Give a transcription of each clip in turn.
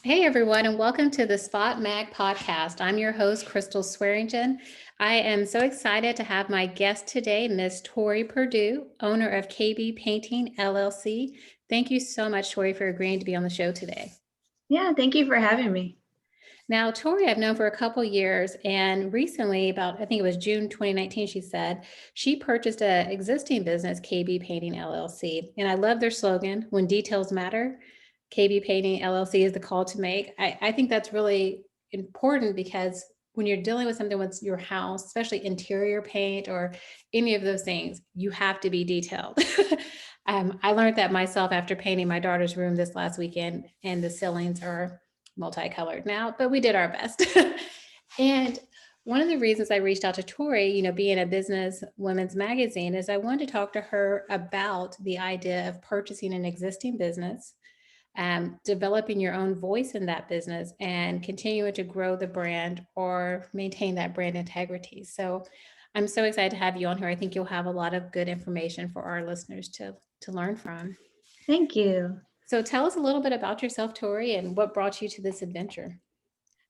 Hey everyone, and welcome to the Spot Mag podcast. I'm your host, Crystal Swearingen. I am so excited to have my guest today, Miss Tori Perdue, owner of KB Painting LLC. Thank you so much, Tori, for agreeing to be on the show today. Yeah, thank you for having me. Now, Tori, I've known for a couple years, and recently, about I think it was June 2019, she said she purchased an existing business, KB Painting LLC, and I love their slogan: "When details matter, KB Painting LLC is the call to make." I think that's really important because when you're dealing with something with your house, especially interior paint or any of those things, you have to be detailed. I learned that myself after painting my daughter's room this last weekend, and the ceilings are multicolored now, but we did our best. And one of the reasons I reached out to Tori, being a business women's magazine, is I wanted to talk to her about the idea of purchasing an existing business, developing your own voice in that business, and continuing to grow the brand or maintain that brand integrity. So I'm so excited to have you on here. I think you'll have a lot of good information for our listeners to learn from. Thank you. So tell us a little bit about yourself, Tori, and what brought you to this adventure.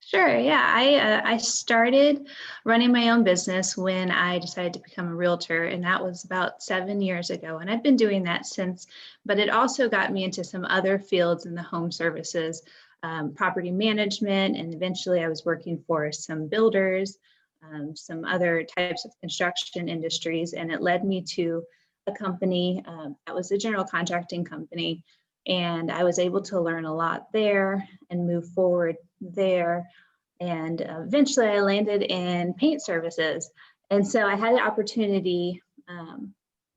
Sure. Yeah, I started running my own business when I decided to become a realtor, and that was about 7 years ago. And I've been doing that since, but it also got me into some other fields in the home services, property management, and eventually I was working for some builders, some other types of construction industries, and it led me to a company that was a general contracting company. And I was able to learn a lot there and move forward there. And eventually I landed in paint services. And so I had the opportunity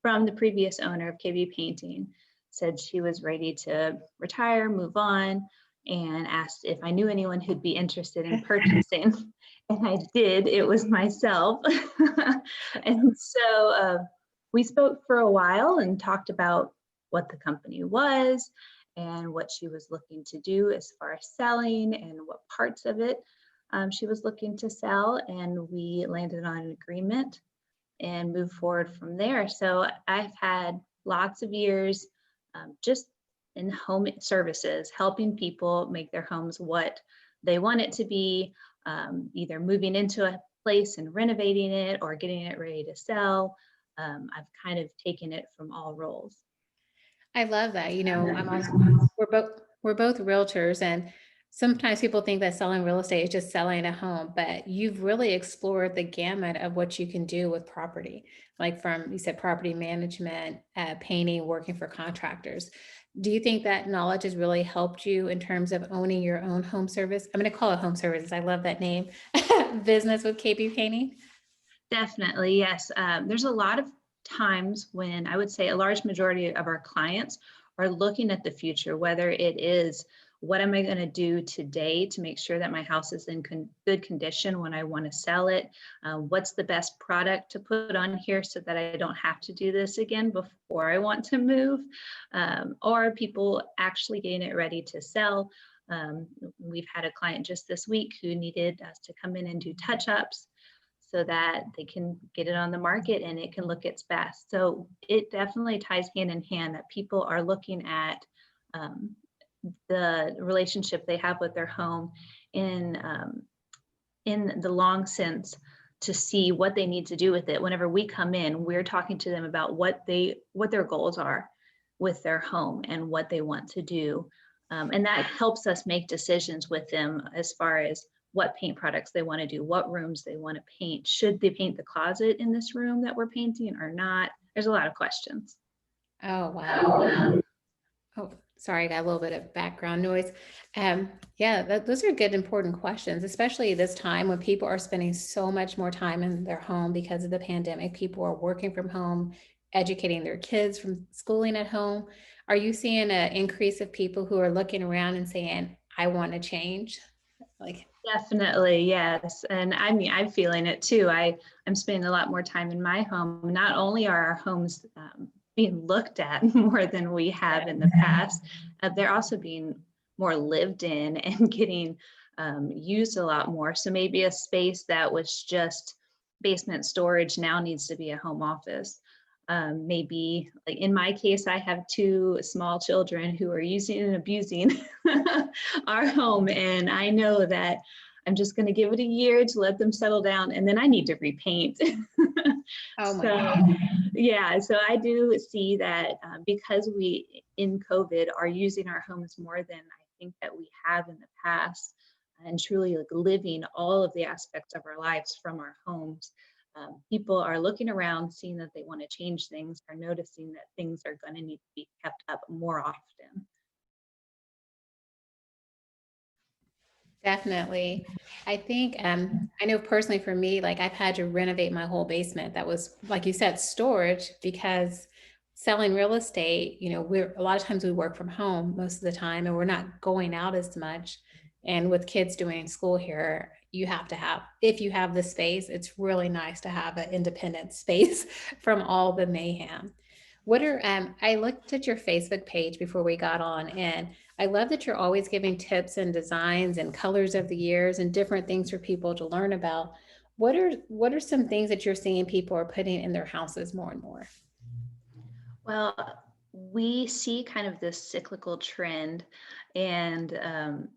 from the previous owner of KB Painting, said she was ready to retire, move on, and asked if I knew anyone who'd be interested in purchasing. And I did. It was myself. And so we spoke for a while and talked about what the company was and what she was looking to do as far as selling and what parts of it she was looking to sell. And we landed on an agreement and moved forward from there. So I've had lots of years just in home services, helping people make their homes what they want it to be, either moving into a place and renovating it or getting it ready to sell. I've kind of taken it from all roles. I love that. We're both realtors, and sometimes people think that selling real estate is just selling a home, but you've really explored the gamut of what you can do with property, like from, you said, property management, painting, working for contractors. Do you think that knowledge has really helped you in terms of owning your own home service? I'm going to call it home services. I love that name. Business with KB Painting. Definitely, yes. There's a lot of times when I would say a large majority of our clients are looking at the future, whether it is what am I going to do today to make sure that my house is in good condition when I want to sell it? What's the best product to put on here so that I don't have to do this again before I want to move? Or people actually getting it ready to sell. We've had a client just this week who needed us to come in and do touch-ups so that they can get it on the market and it can look its best. So it definitely ties hand in hand that people are looking at the relationship they have with their home in the long sense to see what they need to do with it. Whenever we come in, we're talking to them about what their goals are with their home and what they want to do. And that helps us make decisions with them as far as what paint products they want to do, what rooms they want to paint. Should they paint the closet in this room that we're painting or not? There's a lot of questions. Oh, wow. Oh, sorry, I got a little bit of background noise. Yeah, those are good, important questions, especially this time when people are spending so much more time in their home because of the pandemic. People are working from home, educating their kids from schooling at home. Are you seeing an increase of people who are looking around and saying, I want to change? Like, Definitely, yes. And I mean, I'm feeling it too. I'm spending a lot more time in my home. Not only are our homes being looked at more than we have in the past, they're also being more lived in and getting used a lot more. So maybe a space that was just basement storage now needs to be a home office. Maybe like in my case, I have two small children who are using and abusing our home. And I know that I'm just going to give it a year to let them settle down, and then I need to repaint. Oh my So, goodness. yeah, so I do see that because we in COVID are using our homes more than I think that we have in the past, and truly like living all of the aspects of our lives from our homes. People are looking around, seeing that they want to change things, are noticing that things are going to need to be kept up more often. Definitely. I think, I know personally for me, like I've had to renovate my whole basement. That was, like you said, storage, because selling real estate, we're a lot of times we work from home most of the time and we're not going out as much. And with kids doing school here, you have to have, if you have the space, it's really nice to have an independent space from all the mayhem. I looked at your Facebook page before we got on, and I love that you're always giving tips and designs and colors of the years and different things for people to learn about. What are some things that you're seeing people are putting in their houses more and more? Well, we see kind of this cyclical trend, and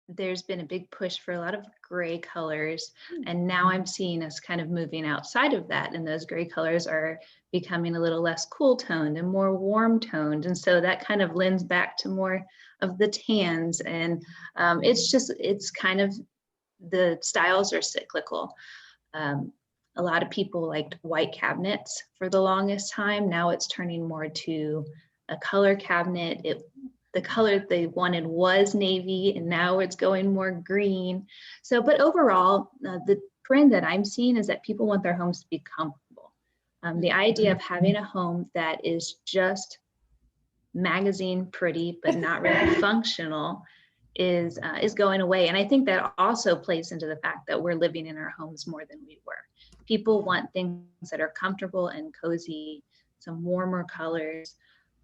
there's been a big push for a lot of gray colors. And now I'm seeing us kind of moving outside of that. And those gray colors are becoming a little less cool toned and more warm toned. And so that kind of lends back to more of the tans. And it's kind of, the styles are cyclical. Um, a lot of people liked white cabinets for the longest time. Now it's turning more to a color cabinet. The color they wanted was navy, and now it's going more green. So, but overall, the trend that I'm seeing is that people want their homes to be comfortable. The idea of having a home that is just magazine pretty but not really functional is going away. And I think that also plays into the fact that we're living in our homes more than we were. People want things that are comfortable and cozy, some warmer colors,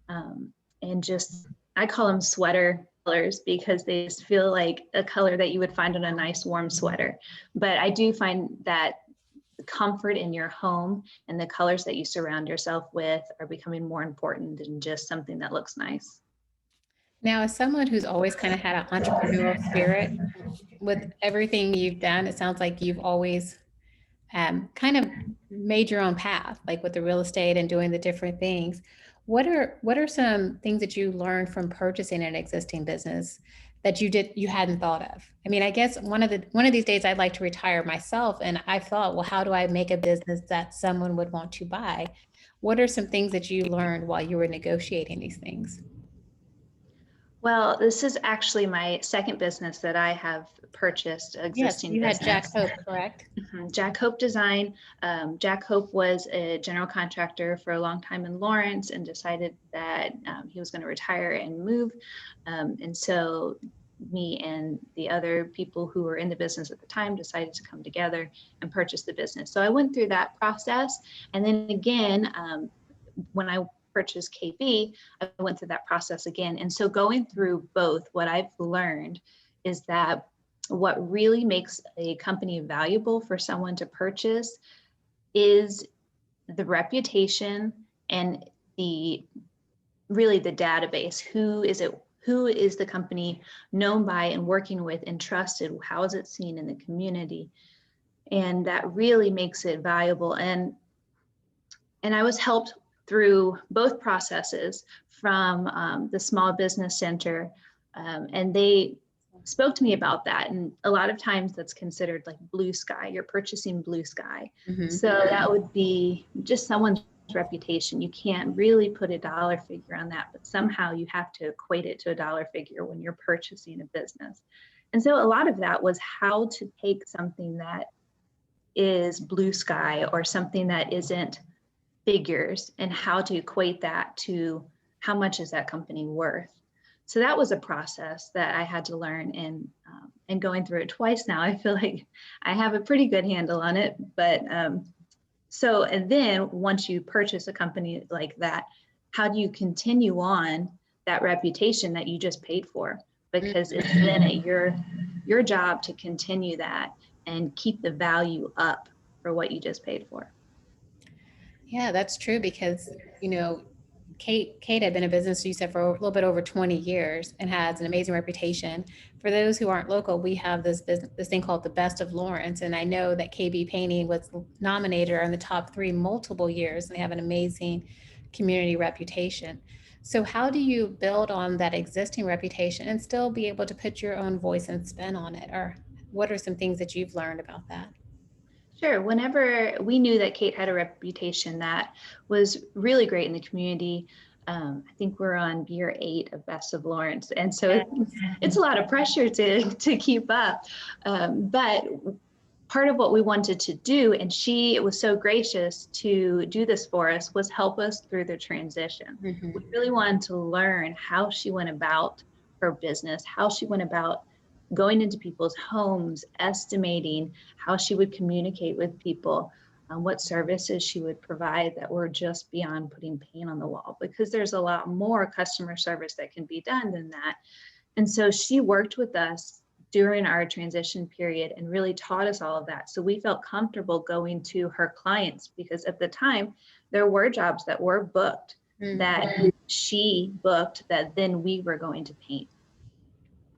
and just, I call them sweater colors because they just feel like a color that you would find on a nice warm sweater. But I do find that the comfort in your home and the colors that you surround yourself with are becoming more important than just something that looks nice. Now, as someone who's always kind of had an entrepreneurial spirit, with everything you've done, it sounds like you've always kind of made your own path, like with the real estate and doing the different things. What are some things that you learned from purchasing an existing business that you hadn't thought of? I mean, I guess one of these days I'd like to retire myself, and I thought, well, how do I make a business that someone would want to buy? What are some things that you learned while you were negotiating these things? Well, this is actually my second business that I have purchased, Yes, existing you had Jack business. Hope, correct? Jack Hope Design. Jack Hope was a general contractor for a long time in Lawrence and decided that he was going to retire and move. And so me and the other people who were in the business at the time decided to come together and purchase the business. So I went through that process. And then again, when I purchased KB, I went through that process again. And so going through both, what I've learned is that what really makes a company valuable for someone to purchase is the reputation and the really the database. Who is it? Who is the company known by and working with and trusted? How is it seen in the community? And that really makes it valuable. And I was helped through both processes from the Small Business Center, and they spoke to me about that. And a lot of times that's considered like blue sky. You're purchasing blue sky. Mhm. So that would be just someone's reputation. You can't really put a dollar figure on that, but somehow you have to equate it to a dollar figure when you're purchasing a business. And so a lot of that was how to take something that is blue sky or something that isn't figures and how to equate that to how much is that company worth. So that was a process that I had to learn, and going through it twice now, I feel like I have a pretty good handle on it. But so, and then once you purchase a company like that, how do you continue on that reputation that you just paid for? Because it's then at your job to continue that and keep the value up for what you just paid for. Yeah, that's true because, Kate had been in business, you said, for a little bit over 20 years and has an amazing reputation. For those who aren't local, we have this thing called the Best of Lawrence. And I know that KB Painting was nominated or in the top three multiple years, and they have an amazing community reputation. So how do you build on that existing reputation and still be able to put your own voice and spin on it? Or what are some things that you've learned about that? Sure. Whenever we knew that Kate had a reputation that was really great in the community, I think we're on year 8 of Best of Lawrence, and so it's a lot of pressure to keep up. But part of what we wanted to do, and she was so gracious to do this for us, was help us through the transition. We Mm-hmm. really wanted to learn how she went about her business, how she went about going into people's homes, estimating how she would communicate with people, what services she would provide that were just beyond putting paint on the wall, because there's a lot more customer service that can be done than that. And so she worked with us during our transition period and really taught us all of that. So we felt comfortable going to her clients, because at the time there were jobs that were booked that she booked that then we were going to paint.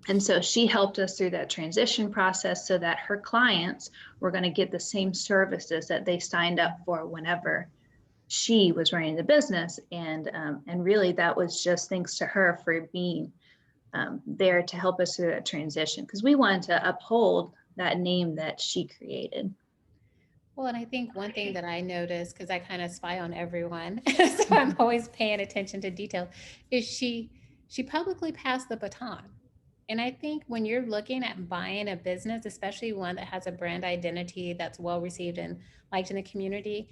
And so she helped us through that transition process so that her clients were going to get the same services that they signed up for whenever she was running the business. And really that was just thanks to her for being there to help us through that transition, because we wanted to uphold that name that she created. Well, and I think one thing that I noticed, because I kind of spy on everyone, so I'm always paying attention to detail, is she publicly passed the baton. And I think when you're looking at buying a business, especially one that has a brand identity that's well received and liked in the community,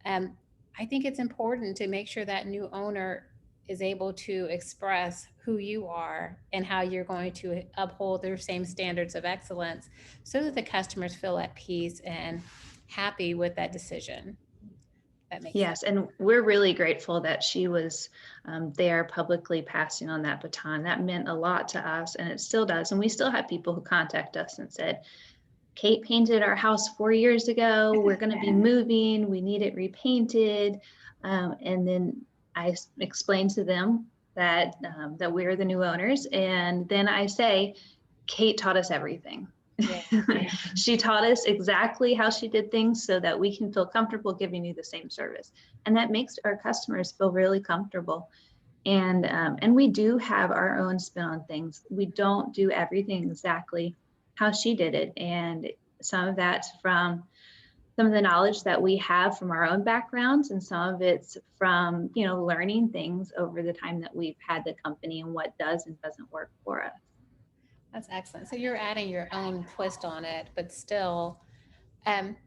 um, I think it's important to make sure that new owner is able to express who you are and how you're going to uphold their same standards of excellence so that the customers feel at peace and happy with that decision. That makes sense. Yes, and we're really grateful that she was there publicly passing on that baton. That meant a lot to us, and it still does. And we still have people who contact us and said, Kate painted our house 4 years ago. We're going to be moving. We need it repainted. And then I explain to them that we're the new owners. And then I say, Kate taught us everything. Yeah. She taught us exactly how she did things so that we can feel comfortable giving you the same service. And that makes our customers feel really comfortable. And we do have our own spin on things. We don't do everything exactly how she did it. And some of that's from some of the knowledge that we have from our own backgrounds, and some of it's from, learning things over the time that we've had the company and what does and doesn't work for us. That's excellent. So you're adding your own twist on it, um,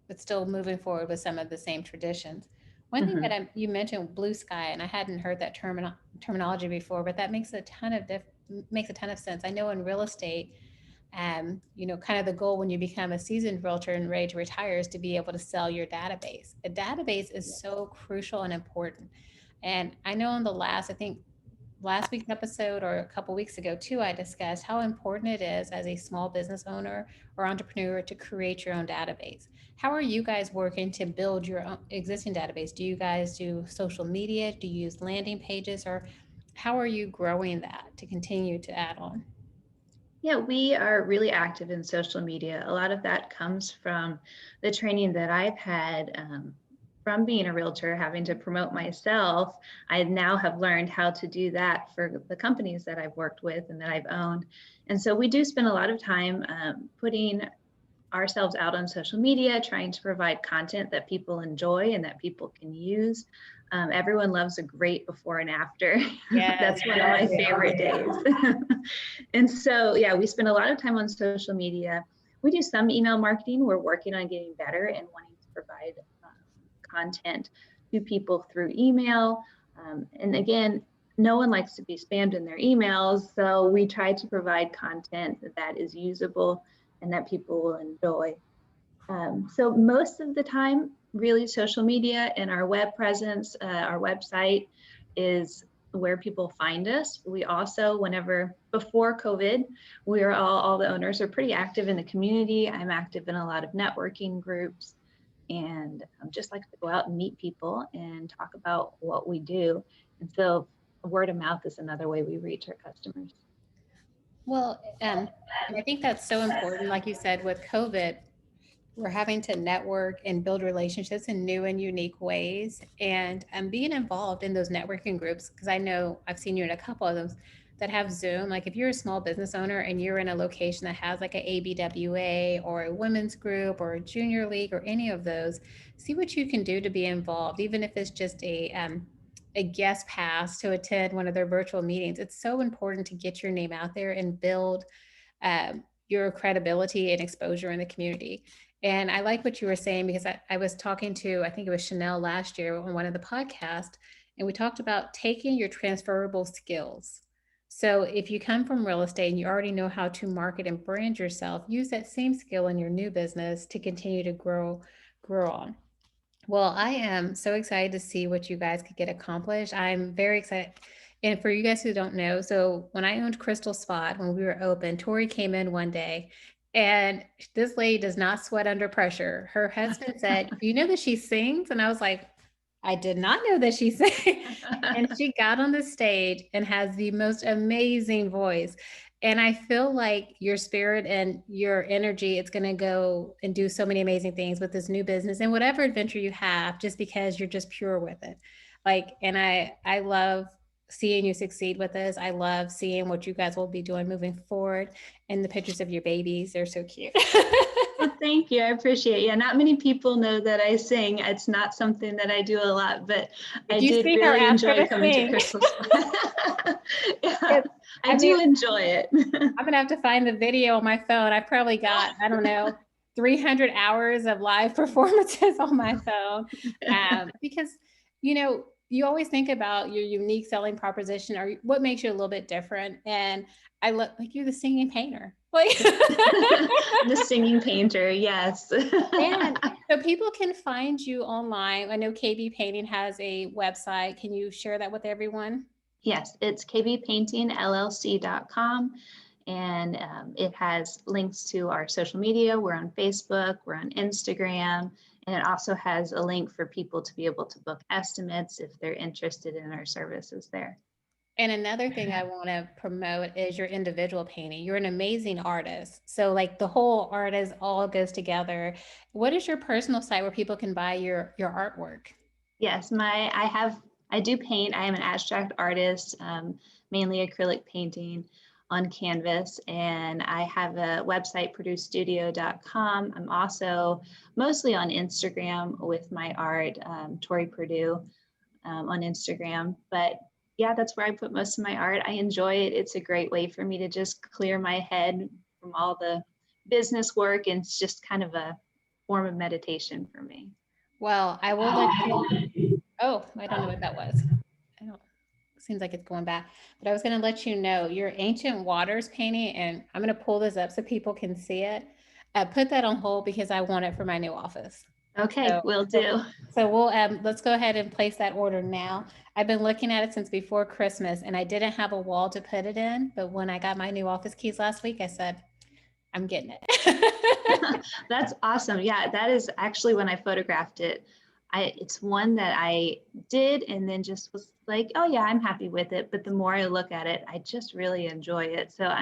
but still moving forward with some of the same traditions. One thing that Mhm. you mentioned blue sky, and I hadn't heard that terminology before, but that makes a ton of sense. I know in real estate, kind of the goal when you become a seasoned realtor and ready to retire is to be able to sell your database. A database is so crucial and important. And I know in I think last week's episode or a couple weeks ago too, I discussed how important it is as a small business owner or entrepreneur to create your own database. How are you guys working to build your own existing database? Do you guys do social media? Do you use landing pages? Or how are you growing that to continue to add on? Yeah, we are really active in social media. A lot of that comes from the training that I've had from being a realtor, having to promote myself. I now have learned how to do that for the companies that I've worked with and that I've owned. And so we do spend a lot of time putting ourselves out on social media, trying to provide content that people enjoy and that people can use. Everyone loves a great before and after. Yes. That's one of my favorite days. And so, yeah, we spend a lot of time on social media. We do some email marketing. We're working on getting better and wanting to provide content to people through email. And again, no one likes to be spammed in their emails. So we try to provide content that is usable and that people will enjoy. So most of the time, really social media and our web presence, our website is where people find us. We also, before COVID, all the owners are pretty active in the community. I'm active in a lot of networking groups. and just like to go out and meet people and talk about what we do. And so word of mouth is another way we reach our customers. Well, and I think that's so important. Like you said, with COVID, we're having to network and build relationships in new and unique ways. And being involved in those networking groups, because I know I've seen you in a couple of them that have Zoom. Like if you're a small business owner and you're in a location that has like a ABWA or a women's group or a junior league or any of those, see what you can do to be involved, even if it's just a guest pass to attend one of their virtual meetings. It's so important to get your name out there and build your credibility and exposure in the community. And I like what you were saying because I was talking to, I think it was Chanel last year on one of the podcasts, and we talked about taking your transferable skills. So if you come from real estate and you already know how to market and brand yourself, use that same skill in your new business to continue to grow on. Well, I am so excited to see what you guys could get accomplished. I'm very excited. And for you guys who don't know, so when I owned Crystal Spot, when we were open, Tori came in one day and this lady does not sweat under pressure. Her husband said, "You know that she sings?" And I was like, "I did not know that she sang." And she got on the stage and has the most amazing voice. And I feel like your spirit and your energy, it's going to go and do so many amazing things with this new business and whatever adventure you have, just because you're just pure with it. Like, and I love seeing you succeed with this. I love seeing what you guys will be doing moving forward, and the pictures of your babies. They're so cute. Well, thank you. I appreciate it. Yeah, not many people know that I sing. It's not something that I do a lot, but If I you did see her, really ask her enjoy to coming to sing. Crystal's. Yeah, I I mean, do enjoy it. I'm gonna have to find the video on my phone. I probably got, I don't know, 300 hours of live performances on my phone. Because, you always think about your unique selling proposition or what makes you a little bit different. And I look like you're the singing painter. Like, The singing painter, yes. and so people can find you online. I know KB Painting has a website. Can you share that with everyone? Yes, it's kbpaintingllc.com, and it has links to our social media. We're on Facebook, we're on Instagram, and it also has a link for people to be able to book estimates if they're interested in our services there. And another thing I want to promote is your individual painting. You're an amazing artist. So like the whole artist all goes together. What is your personal site where people can buy your artwork? Yes, I do paint. I am an abstract artist, mainly acrylic painting on canvas, and I have a website, producestudio.com. I'm also mostly on Instagram with my art, Tori Perdue, on Instagram. But yeah, that's where I put most of my art. I enjoy it. It's a great way for me to just clear my head from all the business work, and it's just kind of a form of meditation for me. Well, I will let you. Oh, I don't know what that was. I don't. Seems like it's going back. But I was going to let you know your ancient waters painting, and I'm going to pull this up so people can see it. Put that on hold because I want it for my new office. Okay, So, will so, do. so we'll let's go ahead and place that order now. I've been looking at it since before Christmas, and I didn't have a wall to put it in. But when I got my new office keys last week, I said, "I'm getting it." That's awesome. Yeah, that is actually when I photographed it. It's one that I did and then just was like, oh yeah, I'm happy with it. But the more I look at it, I just really enjoy it. So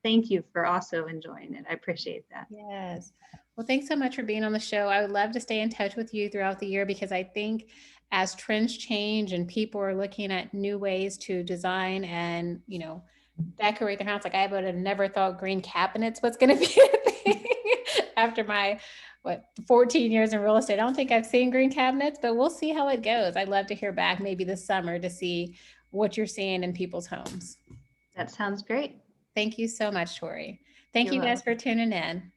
thank you for also enjoying it. I appreciate that. Yes. Well, thanks so much for being on the show. I would love to stay in touch with you throughout the year because I think as trends change and people are looking at new ways to design and, decorate their house, like I would have never thought green cabinets was going to be a thing after my 14 years in real estate. I don't think I've seen green cabinets, but we'll see how it goes. I'd love to hear back maybe this summer to see what you're seeing in people's homes. That sounds great. Thank you so much, Tori. Thank You're you guys welcome. for tuning in.